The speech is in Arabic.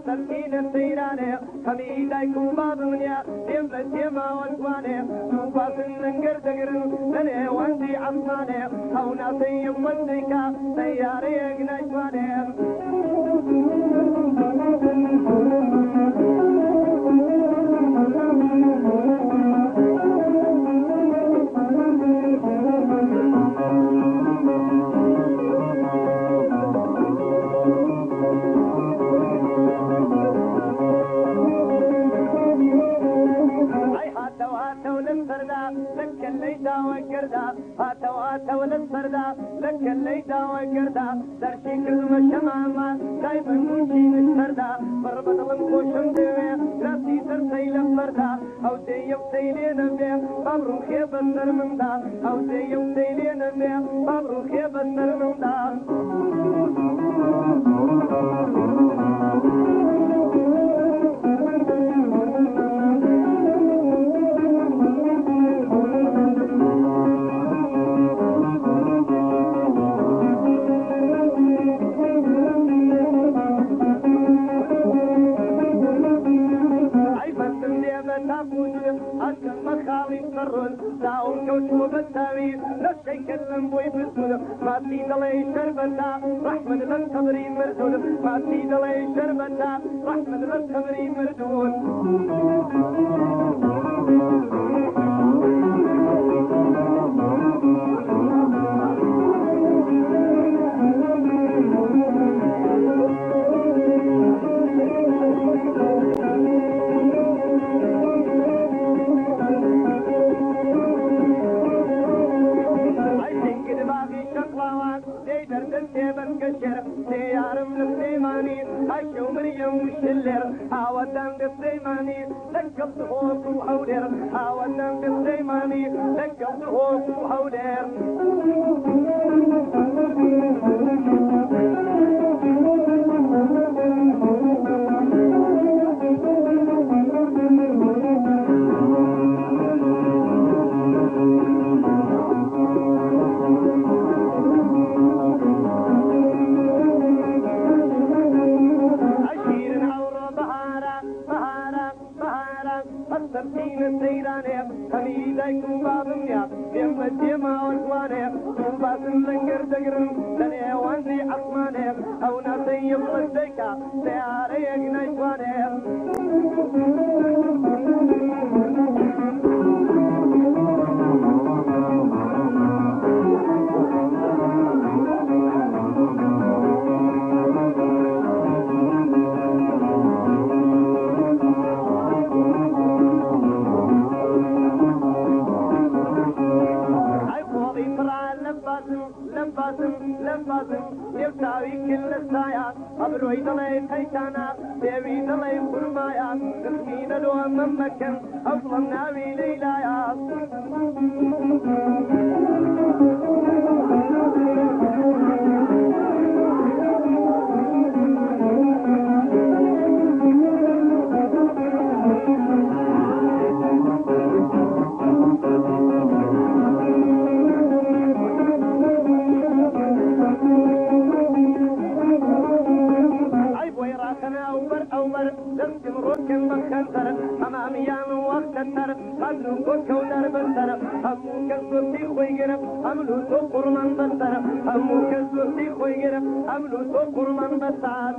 تركين السيراني حميدا يكون بابنيا يملت يما والقواني توباس النقر دقرن لني واندي عصماني او ناسي يمديكا سياري اقناجواني لك الليدا وقردا هاتوا للفردا لك الليدا وقردا درشي كل مشماما دايما موشين السردا بربط لنقوشم ديوي راسي درسي لفردا او ديو سيلين بيه بابرو خيب النر من دا او ديو سيلين بيه بابرو خيب النر من دا داون كوتو بالتاوي نفسي كلم بوي بالسود ما تزيد لي شربتا رحمة للتمرين مردود ما تزيد لي شربتا رحمة للتمرين مردود أشو مريم وشلر عودان بالسيماني لقبت هوك وحولر عودان بالسيماني لقبت هوك وحولر حميدا يكون بابنيا يمت يما والقواني توباس النقر دقرن لني واندي عصماني او ناسي يملديكا سياري اقناجواني لمبازم يبتاوي كل السايا أبروي دلي تيتانا بيوي دلي فرمايا تسمين لو ممكن أصلا ناوي ليلايا لازم روكن بخنتر أمام يام وقت التر خدرو كوكو درب التر همو كسوتي خويجرب عملو تو قرمان بستر همو كسوتي خويجرب عملو تو قرمان بستر